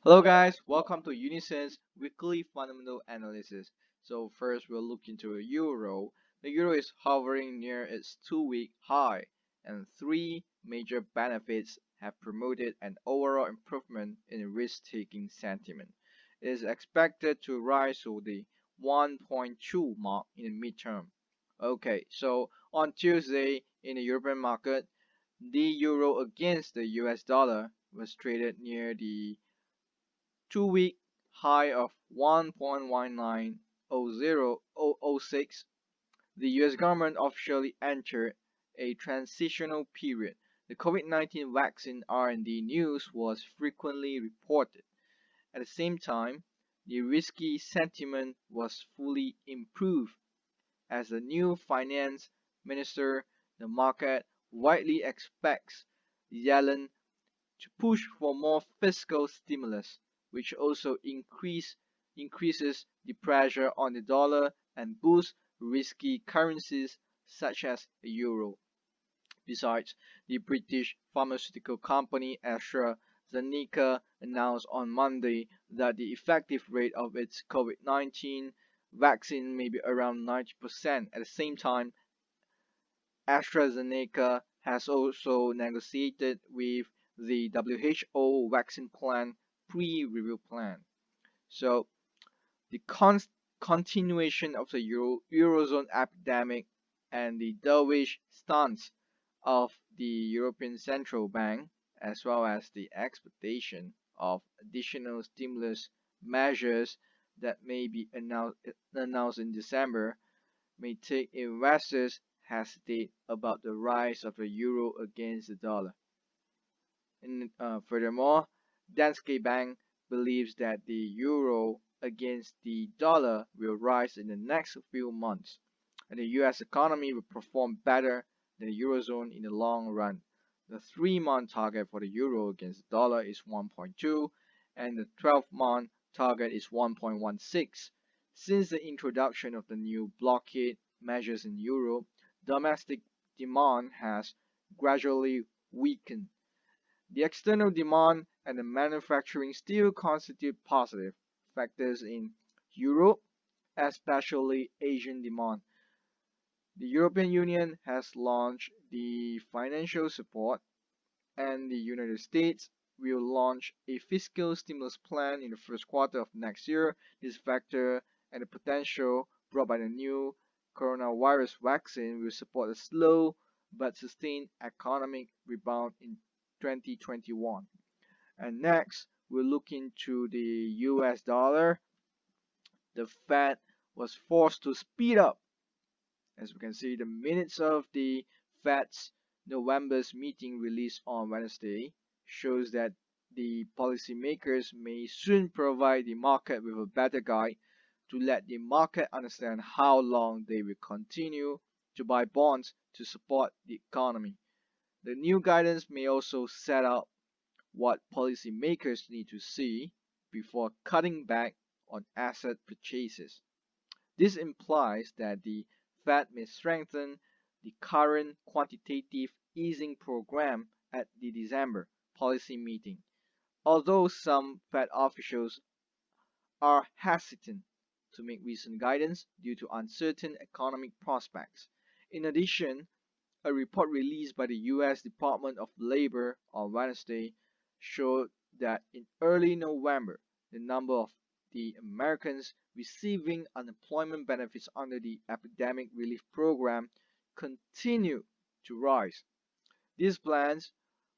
Hello guys, welcome to Unisense weekly fundamental analysis. So first we'll look into a euro. The euro is hovering near its 2-week high and three major benefits have promoted an overall improvement in risk-taking sentiment. It is expected to rise to the 1.2 mark in the midterm. Okay, so on Tuesday in the European market, the euro against the US dollar was traded near the 2-week high of 1.19006. The US government officially entered a transitional period. The COVID-19 vaccine R&D news was frequently reported. At the same time, the risky sentiment was fully improved. As the new finance minister, the market widely expects Yellen to push for more fiscal stimulus, which also increases the pressure on the dollar and boosts risky currencies such as the euro. Besides, the British pharmaceutical company AstraZeneca announced on Monday that the effective rate of its COVID-19 vaccine may be around 90%. At the same time, AstraZeneca has also negotiated with the WHO vaccine plan pre-review plan. So the continuation of the Eurozone epidemic and the dovish stance of the European Central Bank, as well as the expectation of additional stimulus measures that may be announced in December, may take investors hesitate about the rise of the euro against the dollar. Furthermore, Danske Bank believes that the euro against the dollar will rise in the next few months, and the US economy will perform better than the eurozone in the long run. The 3-month target for the euro against the dollar is 1.2, and the 12-month target is 1.16. Since the introduction of the new blockade measures in Europe, domestic demand has gradually weakened. The external demand and the manufacturing still constitute positive factors in Europe, especially Asian demand. The European Union has launched the financial support, and the United States will launch a fiscal stimulus plan in the first quarter of next year. This factor and the potential brought by the new coronavirus vaccine will support a slow but sustained economic rebound in 2021. And next, we'll look into the US dollar. The Fed was forced to speed up. As we can see, the minutes of the Fed's November's meeting released on Wednesday shows that the policymakers may soon provide the market with a better guide to let the market understand how long they will continue to buy bonds to support the economy. The new guidance may also set out what policymakers need to see before cutting back on asset purchases. This implies that the Fed may strengthen the current quantitative easing program at the December policy meeting, although some Fed officials are hesitant to make recent guidance due to uncertain economic prospects. In addition, a report released by the US Department of Labor on Wednesday showed that in early November, the number of the Americans receiving unemployment benefits under the Epidemic Relief Program continued to rise. These plans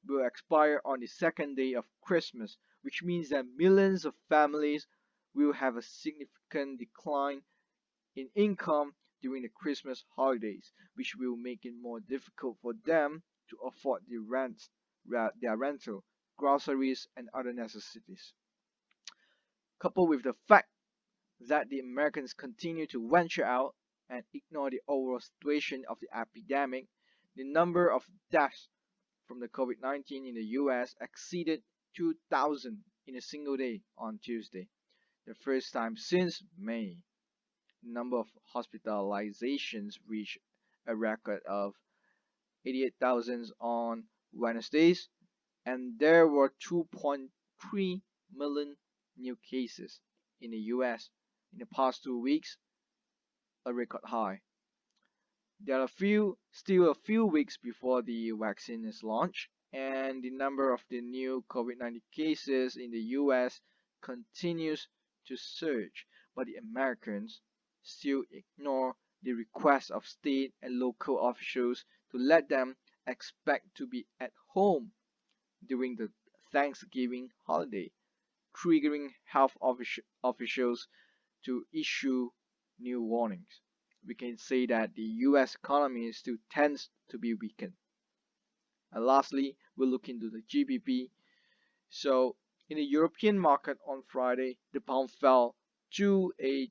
will expire on the second day of Christmas, which means that millions of families will have a significant decline in income during the Christmas holidays, which will make it more difficult for them to afford their rental, groceries, and other necessities. Coupled with the fact that the Americans continue to venture out and ignore the overall situation of the epidemic, the number of deaths from the COVID-19 in the US exceeded 2,000 in a single day on Tuesday, the first time since May. The number of hospitalizations reached a record of 88,000 on Wednesdays, and there were 2.3 million new cases in the US in the past 2 weeks, a record high. There are still a few weeks before the vaccine is launched, and the number of the new COVID-19 cases in the US continues to surge, but the Americans still ignore the request of state and local officials to let them expect to be at home during the Thanksgiving holiday, triggering health officials to issue new warnings. We can say that the US economy still tends to be weakened. And lastly, we'll look into the GBP. So, in the European market on Friday, the pound fell to a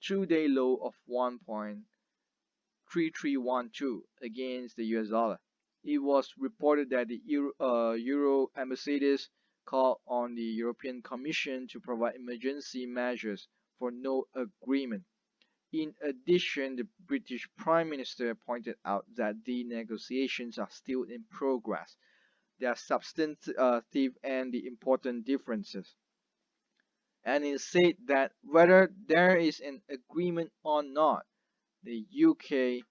2-day low of 1.3312 against the US dollar. It was reported that the Euro ambassadors called on the European Commission to provide emergency measures for no agreement. In addition, the British Prime Minister pointed out that the negotiations are still in progress. There are substantive and the important differences. And it said that whether there is an agreement or not, the UK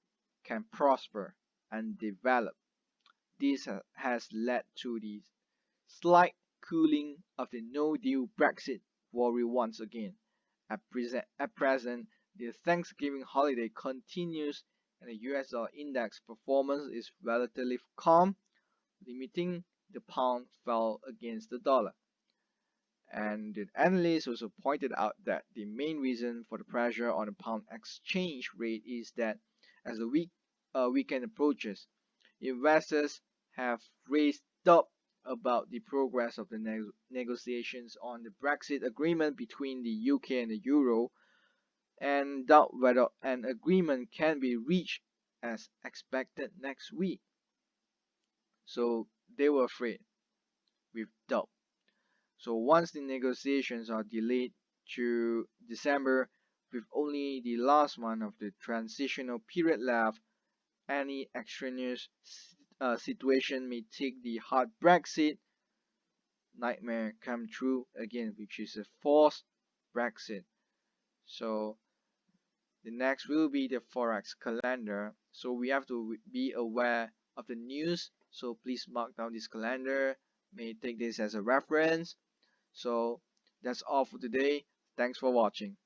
can prosper and develop. This has led to the slight cooling of the no-deal Brexit worry once again. At present, the Thanksgiving holiday continues and the US dollar index performance is relatively calm, limiting the pound fall against the dollar. And the analyst also pointed out that the main reason for the pressure on the pound exchange rate is that as the weekend approaches, investors have raised doubt about the progress of the negotiations on the Brexit agreement between the UK and the Euro, and doubt whether an agreement can be reached as expected next week. So they were afraid with doubt. So once the negotiations are delayed to December, with only the last month of the transitional period left, any extraneous situation may take the hard Brexit nightmare come true again, which is a forced Brexit. So the next will be the Forex calendar. So we have to be aware of the news. So please mark down this calendar. May take this as a reference. So that's all for today. Thanks for watching.